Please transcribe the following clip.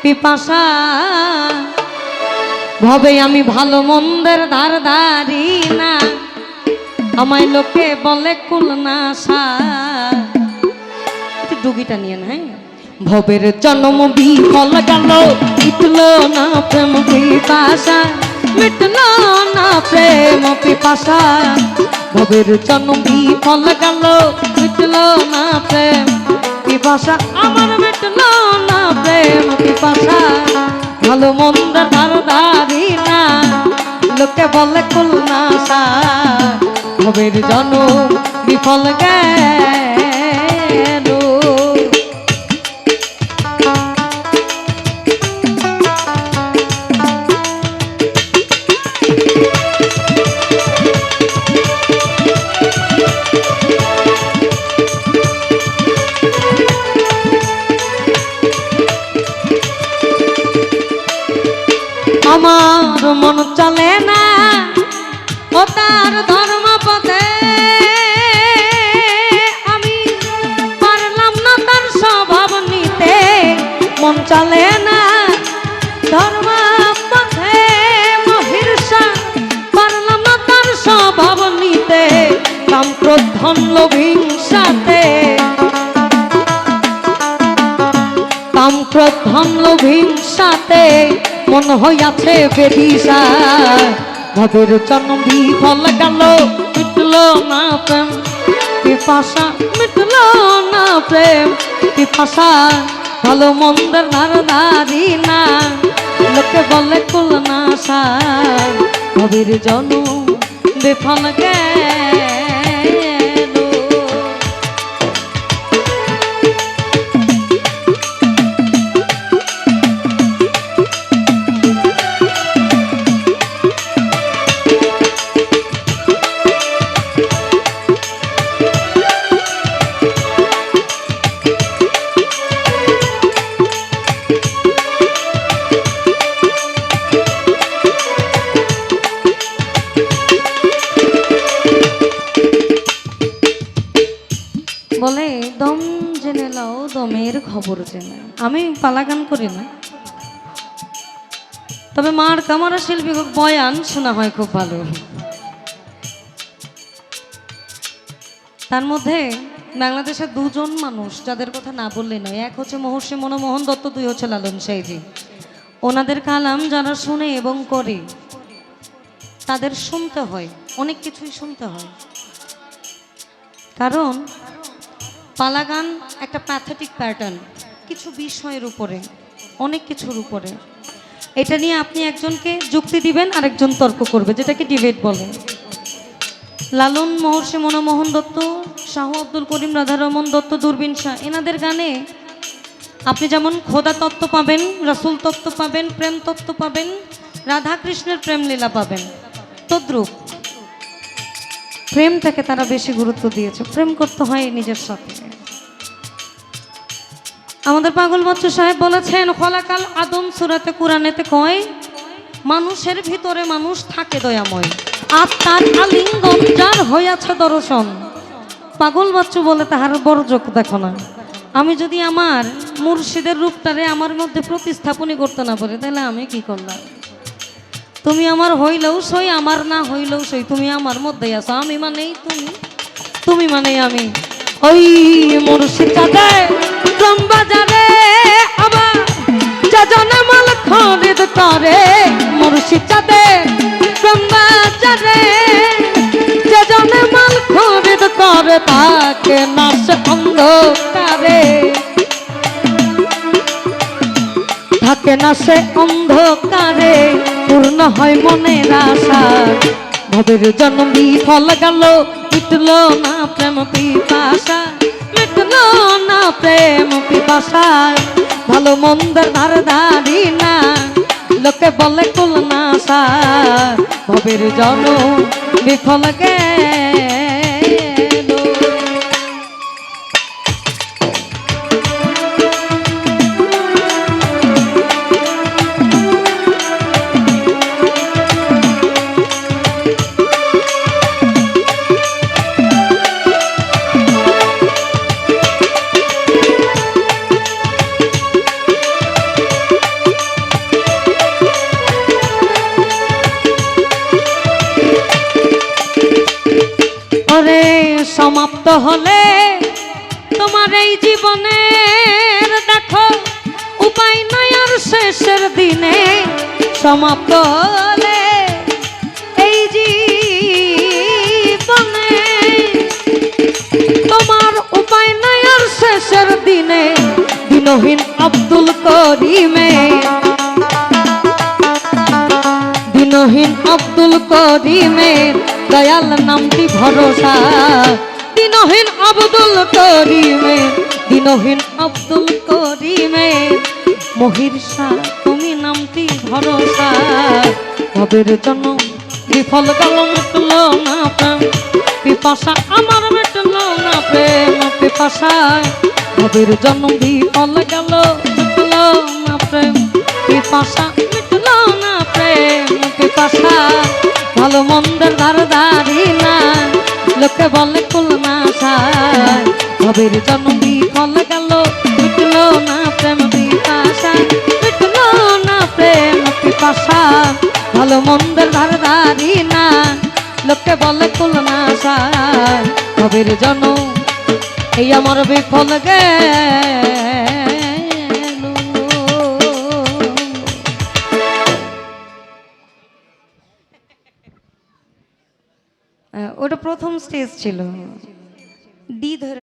পিপাসা ভবে আমি ভালো মন্দের ধার ধারি না, আমায় লোকে বলে কুলনাশা। একটু ডুগিটা নিয়ে না, হ্যাঁ। ভবের জন্ম বিফল গেল, মিটল না প্রেম পিপাসা, মিটল না প্রেম পিপাসা। ভবের জন্ম বিফল গেল, মিটল না প্রেম পিপাসা, আমার মিটল না প্রেম পিপাসা। ভালো মন্দ ধার ধারি না, লোকে বলে কুলনাশা। ভবের জন্ম বিফল গেল। আমার মন চলে না ও তার ধর্ম পথে, আমি পারলাম না তার স্বভাব নিতে। মন চলে না ধর্ম পথে মহিষা, পারলাম না তার স্বভাব নিতে। কাম ক্রোধ ধন লোভ হিংসাতে, কাম ক্রোধ ধন লোভ হিংসাতে মন হইয়াছে বেদিশা। ভবের জন্ম বিফল গেল, মিটল না প্রেম পিপাসা, মিটল না প্রেম পিপাসা। ভালো মন্দের ধার ধারি না, লোকে বলে কুলনাশা। ভবের জন্ম বিফল গেল। বলে দম জেনে লাও দমের খবর জেনে। আমি পালা গান করি না, তবে মার কামারা শিল্পী বয়ান শোনা হয় খুব ভালো। তার মধ্যে বাংলাদেশের দুজন মানুষ যাদের কথা না বললে নয়, এক হচ্ছে মহর্ষি মনমোহন দত্ত, দুই হচ্ছে লালন সাইজি। ওনাদের কালাম যারা শুনে এবং করে তাদের শুনতে হয়, অনেক কিছুই শুনতে হয়। কারণ পালা গান একটা প্যাথেটিক প্যাটার্ন, কিছু বিষয়ের উপরে, অনেক কিছুর উপরে। এটা নিয়ে আপনি একজনকে যুক্তি দিবেন, আরেকজন তর্ক করবে, যেটাকে ডিবেট বলে। লালন, মহর্ষি মনমোহন দত্ত, শাহ আব্দুল করিম, রাধারমন দত্ত, দূরবীন শাহ, এনাদের গানে আপনি যেমন খোদা তত্ত্ব পাবেন, রাসূল তত্ত্ব পাবেন, প্রেম তত্ত্ব পাবেন, রাধা কৃষ্ণের প্রেম লীলা পাবেন। তদ্রূপ প্রেমটাকে তারা বেশি গুরুত্ব দিয়েছে। প্রেম করতে হয় নিজের সাথে। আমাদের পাগল বাচ্চু সাহেব বলেছেন, খলাকাল আদম সূরাতে কুরআনেতে কয়, মানুষের ভিতরে মানুষ থাকে দয়াময়, আত্মার আলিঙ্গন যার হইয়াছে দর্শন। পাগল বাচ্চু বলে তাহার বড় চোখ দেখো না। আমি যদি আমার মুর্শিদের রূপটারে আমার মধ্যে প্রতিস্থাপনই করতে না পারি, তাহলে আমি কি করলাম? তুমি আমার হইলেও সই, আমার না হইলেও সই, তুমি আমার মধ্যেই আছো। আমি মানেই তুমি, তুমি মানেই আমি। ওই মুর্শিদ চাঁদে বাজারে আবার যাজনে মাল খরিদ করে, মুর্শিদ চাঁদে বাজারে যাজনে মাল খরিদ করে, তাকে নাশ অন্ধকারে, থাকে না সে অন্ধকারে, পূর্ণ হয় মনের আশা। ভবের জন্ম বিফল গেল, মিটল না প্রেম পিপাসা, মিটল না প্রেম পিপাসা। ভালো মন্দের ধার ধারি না, লোকে বলে কুলনাশা। ভবের জন্ম বিফল গেল। হলে তোমার এই জীবনের দেখো উপায় নাই আর শেষের দিনে সমাপ্ত হলে এই জীবনে তোমার উপায় নাই আর শেষের দিনে দিনহীন আব্দুল করিমে দিনহীন আব্দুল করিমের দয়াল নামটি ভরসা দিনহীন আব্দুল করিমের দিনহীন আব্দুল করিমের মহিষা তুমি নামটি ভরসা ভবের জন্য বিফল গেল মিটল না প্রেম পিপাসা আমার মিটল না প্রেম পিপাসা ভবের জন্য বিফল গেল মিটল না প্রেম পিপাসা মিটল না প্রেম পিপাসা ভালো মন্দের ধারদারি না লোকে বলে কুল না সায় ভবের জন্য বিফল গেল মিটল না প্রেম পিপাসা মিটল না প্রেম পিপাসা ভালো মন্দের ধারদারি না লোকে বলে কুল না সায় ভবের জন্য এই আমার বিফল গেল। ওটা প্রথম স্টেজ ছিল, ডি ধরে